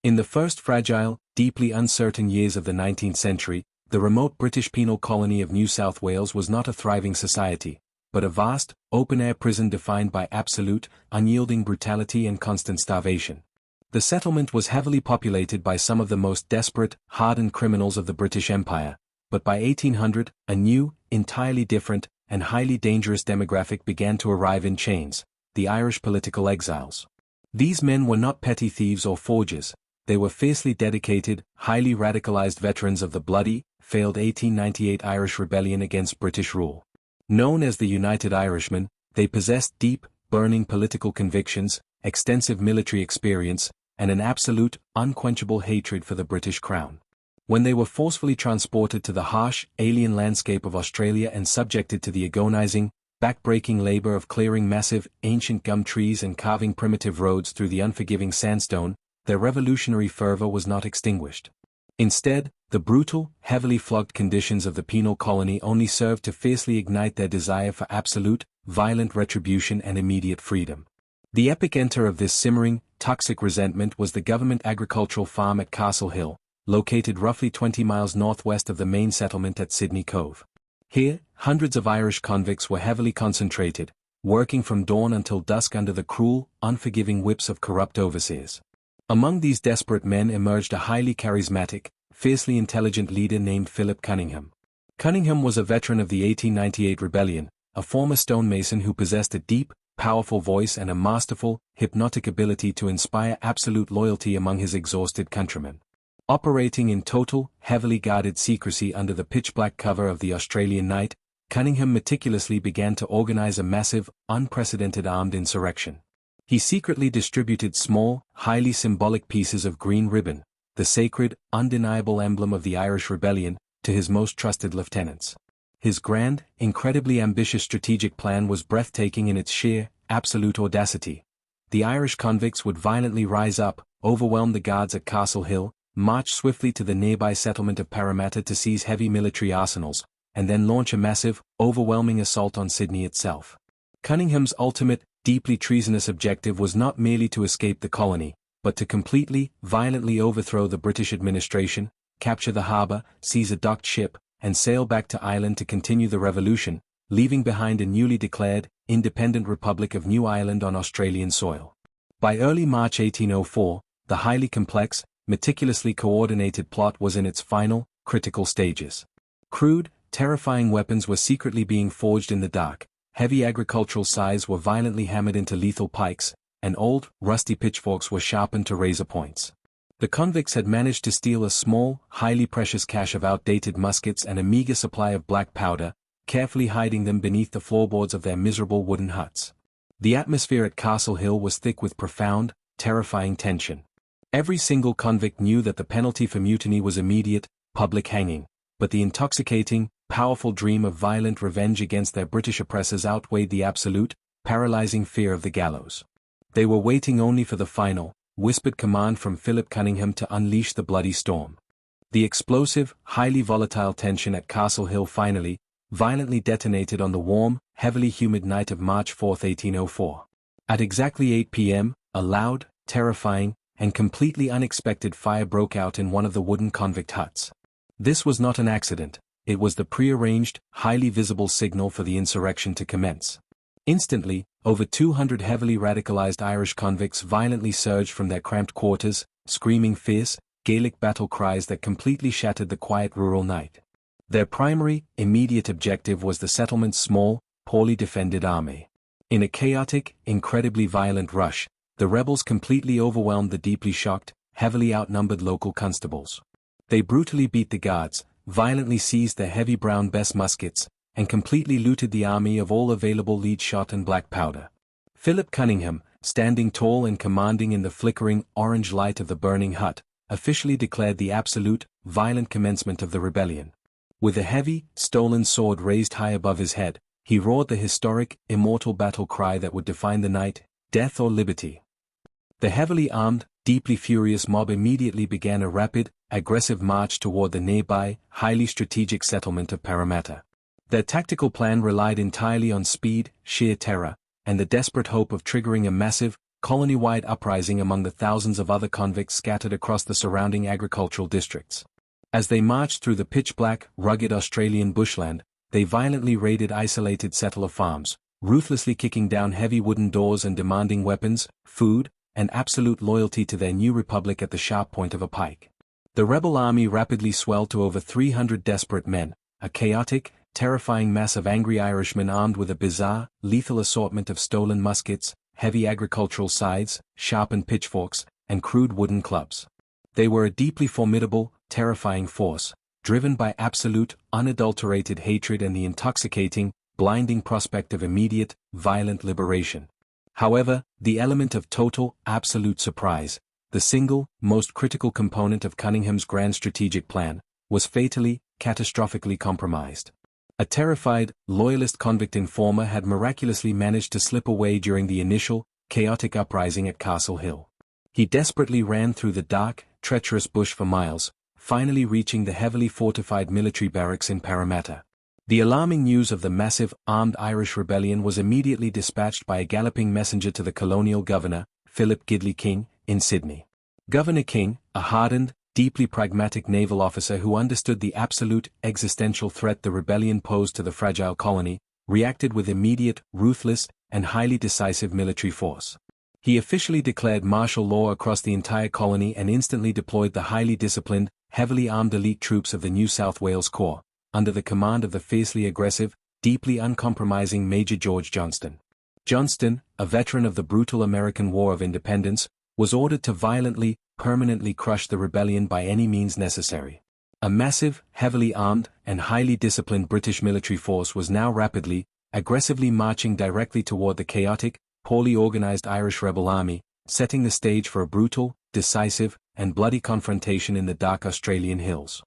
In the first fragile, deeply uncertain years of the 19th century, the remote British penal colony of New South Wales was not a thriving society, but a vast, open-air prison defined by absolute, unyielding brutality and constant starvation. The settlement was heavily populated by some of the most desperate, hardened criminals of the British Empire, but by 1800, a new, entirely different, and highly dangerous demographic began to arrive in chains: the Irish political exiles. These men were not petty thieves or forgers. They were fiercely dedicated, highly radicalized veterans of the bloody, failed 1898 Irish rebellion against British rule. Known as the United Irishmen, they possessed deep, burning political convictions, extensive military experience, and an absolute, unquenchable hatred for the British Crown. When they were forcefully transported to the harsh, alien landscape of Australia and subjected to the agonizing, back-breaking labor of clearing massive, ancient gum trees and carving primitive roads through the unforgiving sandstone, their revolutionary fervor was not extinguished. Instead, the brutal, heavily flogged conditions of the penal colony only served to fiercely ignite their desire for absolute, violent retribution and immediate freedom. The epicenter of this simmering, toxic resentment was the government agricultural farm at Castle Hill, located roughly 20 miles northwest of the main settlement at Sydney Cove. Here, hundreds of Irish convicts were heavily concentrated, working from dawn until dusk under the cruel, unforgiving whips of corrupt overseers. Among these desperate men emerged a highly charismatic, fiercely intelligent leader named Philip Cunningham. Cunningham was a veteran of the 1898 rebellion, a former stonemason who possessed a deep, powerful voice and a masterful, hypnotic ability to inspire absolute loyalty among his exhausted countrymen. Operating in total, heavily guarded secrecy under the pitch-black cover of the Australian night, Cunningham meticulously began to organize a massive, unprecedented armed insurrection. He secretly distributed small, highly symbolic pieces of green ribbon, the sacred, undeniable emblem of the Irish rebellion, to his most trusted lieutenants. His grand, incredibly ambitious strategic plan was breathtaking in its sheer, absolute audacity. The Irish convicts would violently rise up, overwhelm the guards at Castle Hill, march swiftly to the nearby settlement of Parramatta to seize heavy military arsenals, and then launch a massive, overwhelming assault on Sydney itself. Cunningham's ultimate, deeply treasonous objective was not merely to escape the colony, but to completely, violently overthrow the British administration, capture the harbour, seize a docked ship, and sail back to Ireland to continue the revolution, leaving behind a newly declared, independent Republic of New Ireland on Australian soil. By early March 1804, the highly complex, meticulously coordinated plot was in its final, critical stages. Crude, terrifying weapons were secretly being forged in the dark. Heavy agricultural scythes were violently hammered into lethal pikes, and old, rusty pitchforks were sharpened to razor points. The convicts had managed to steal a small, highly precious cache of outdated muskets and a meager supply of black powder, carefully hiding them beneath the floorboards of their miserable wooden huts. The atmosphere at Castle Hill was thick with profound, terrifying tension. Every single convict knew that the penalty for mutiny was immediate, public hanging, but the intoxicating, powerful dream of violent revenge against their British oppressors outweighed the absolute, paralyzing fear of the gallows. They were waiting only for the final, whispered command from Philip Cunningham to unleash the bloody storm. The explosive, highly volatile tension at Castle Hill finally, violently detonated on the warm, heavily humid night of March 4, 1804. At exactly 8 p.m., a loud, terrifying, and completely unexpected fire broke out in one of the wooden convict huts. This was not an accident. It was the prearranged, highly visible signal for the insurrection to commence. Instantly, over 200 heavily radicalized Irish convicts violently surged from their cramped quarters, screaming fierce, Gaelic battle cries that completely shattered the quiet rural night. Their primary, immediate objective was the settlement's small, poorly defended army. In a chaotic, incredibly violent rush, the rebels completely overwhelmed the deeply shocked, heavily outnumbered local constables. They brutally beat the guards, violently seized their heavy brown Bess muskets, and completely looted the army of all available lead shot and black powder. Philip Cunningham, standing tall and commanding in the flickering, orange light of the burning hut, officially declared the absolute, violent commencement of the rebellion. With a heavy, stolen sword raised high above his head, he roared the historic, immortal battle cry that would define the night: death or liberty. The heavily armed, deeply furious mob immediately began a rapid, aggressive march toward the nearby, highly strategic settlement of Parramatta. Their tactical plan relied entirely on speed, sheer terror, and the desperate hope of triggering a massive, colony-wide uprising among the thousands of other convicts scattered across the surrounding agricultural districts. As they marched through the pitch-black, rugged Australian bushland, they violently raided isolated settler farms, ruthlessly kicking down heavy wooden doors and demanding weapons, food, and absolute loyalty to their new republic at the sharp point of a pike. The rebel army rapidly swelled to over 300 desperate men, a chaotic, terrifying mass of angry Irishmen armed with a bizarre, lethal assortment of stolen muskets, heavy agricultural scythes, sharpened pitchforks, and crude wooden clubs. They were a deeply formidable, terrifying force, driven by absolute, unadulterated hatred and the intoxicating, blinding prospect of immediate, violent liberation. However, the element of total, absolute surprise, the single, most critical component of Cunningham's grand strategic plan, was fatally, catastrophically compromised. A terrified, loyalist convict informer had miraculously managed to slip away during the initial, chaotic uprising at Castle Hill. He desperately ran through the dark, treacherous bush for miles, finally reaching the heavily fortified military barracks in Parramatta. The alarming news of the massive, armed Irish rebellion was immediately dispatched by a galloping messenger to the colonial governor, Philip King, in Sydney. Governor King, a hardened, deeply pragmatic naval officer who understood the absolute, existential threat the rebellion posed to the fragile colony, reacted with immediate, ruthless, and highly decisive military force. He officially declared martial law across the entire colony and instantly deployed the highly disciplined, heavily armed elite troops of the New South Wales Corps, under the command of the fiercely aggressive, deeply uncompromising Major George Johnston. Johnston, a veteran of the brutal American War of Independence, was ordered to violently, permanently crush the rebellion by any means necessary. A massive, heavily armed, and highly disciplined British military force was now rapidly, aggressively marching directly toward the chaotic, poorly organized Irish rebel army, setting the stage for a brutal, decisive, and bloody confrontation in the dark Australian hills.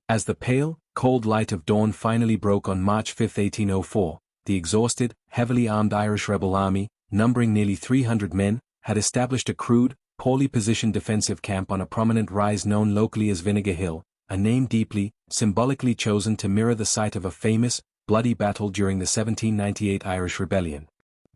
As the pale, cold light of dawn finally broke on March 5, 1804, the exhausted, heavily armed Irish rebel army, numbering nearly 300 men, had established a crude, poorly positioned defensive camp on a prominent rise known locally as Vinegar Hill, a name deeply, symbolically chosen to mirror the site of a famous, bloody battle during the 1798 Irish Rebellion.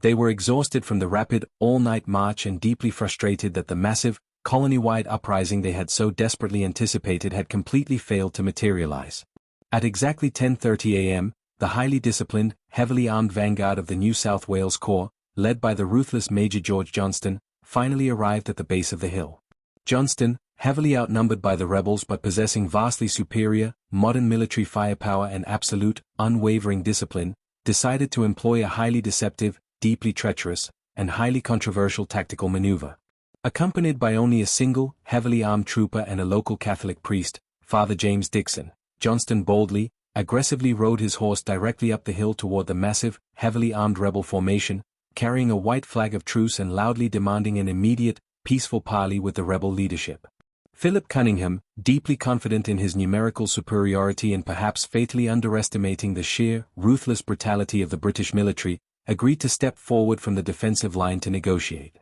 They were exhausted from the rapid, all-night march and deeply frustrated that the massive, colony-wide uprising they had so desperately anticipated had completely failed to materialize. At exactly 10:30 a.m., the highly disciplined, heavily armed vanguard of the New South Wales Corps, led by the ruthless Major George Johnston, finally arrived at the base of the hill. Johnston, heavily outnumbered by the rebels but possessing vastly superior, modern military firepower and absolute, unwavering discipline, decided to employ a highly deceptive, deeply treacherous, and highly controversial tactical maneuver. Accompanied by only a single, heavily armed trooper and a local Catholic priest, Father James Dixon, Johnston boldly, aggressively rode his horse directly up the hill toward the massive, heavily armed rebel formation, carrying a white flag of truce and loudly demanding an immediate, peaceful parley with the rebel leadership. Philip Cunningham, deeply confident in his numerical superiority and perhaps fatally underestimating the sheer, ruthless brutality of the British military, agreed to step forward from the defensive line to negotiate.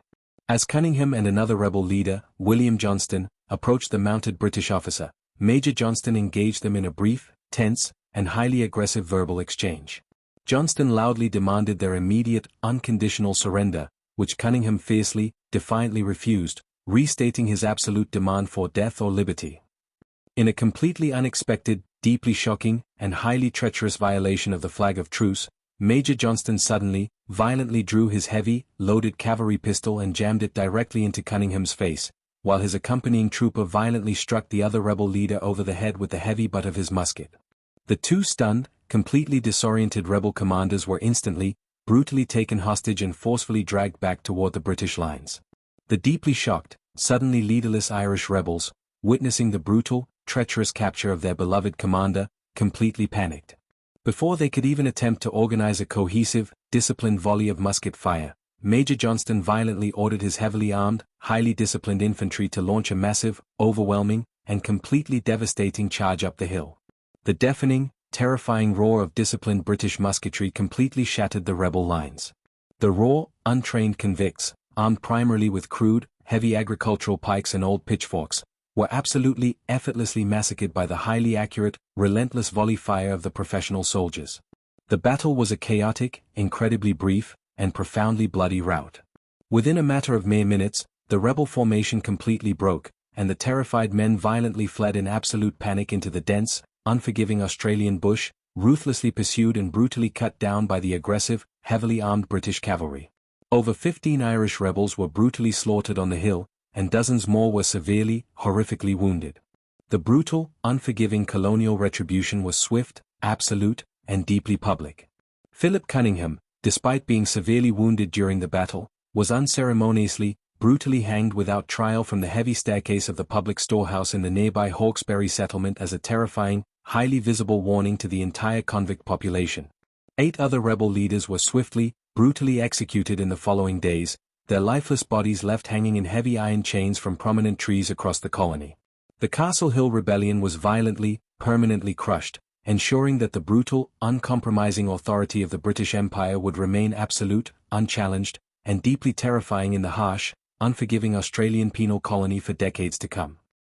As Cunningham and another rebel leader, William Johnston, approached the mounted British officer, Major Johnston engaged them in a brief, tense, and highly aggressive verbal exchange. Johnston loudly demanded their immediate, unconditional surrender, which Cunningham fiercely, defiantly refused, restating his absolute demand for death or liberty. In a completely unexpected, deeply shocking, and highly treacherous violation of the flag of truce, Major Johnston suddenly, violently drew his heavy, loaded cavalry pistol and jammed it directly into Cunningham's face, while his accompanying trooper violently struck the other rebel leader over the head with the heavy butt of his musket. The two stunned, completely disoriented rebel commanders were instantly, brutally taken hostage and forcefully dragged back toward the British lines. The deeply shocked, suddenly leaderless Irish rebels, witnessing the brutal, treacherous capture of their beloved commander, completely panicked. Before they could even attempt to organize a cohesive, disciplined volley of musket fire, Major Johnston violently ordered his heavily armed, highly disciplined infantry to launch a massive, overwhelming, and completely devastating charge up the hill. The deafening, terrifying roar of disciplined British musketry completely shattered the rebel lines. The raw, untrained convicts, armed primarily with crude, heavy agricultural pikes and old pitchforks, were absolutely, effortlessly massacred by the highly accurate, relentless volley fire of the professional soldiers. The battle was a chaotic, incredibly brief, and profoundly bloody rout. Within a matter of mere minutes, the rebel formation completely broke, and the terrified men violently fled in absolute panic into the dense, unforgiving Australian bush, ruthlessly pursued and brutally cut down by the aggressive, heavily armed British cavalry. Over 15 Irish rebels were brutally slaughtered on the hill, and dozens more were severely, horrifically wounded. The brutal, unforgiving colonial retribution was swift, absolute, and deeply public. Philip Cunningham, despite being severely wounded during the battle, was unceremoniously, brutally hanged without trial from the heavy staircase of the public storehouse in the nearby Hawkesbury settlement as a terrifying, highly visible warning to the entire convict population. 8 other rebel leaders were swiftly, brutally executed in the following days, their lifeless bodies left hanging in heavy iron chains from prominent trees across the colony. The Castle Hill Rebellion was violently, permanently crushed, ensuring that the brutal, uncompromising authority of the British Empire would remain absolute, unchallenged, and deeply terrifying in the harsh, unforgiving Australian penal colony for decades to come.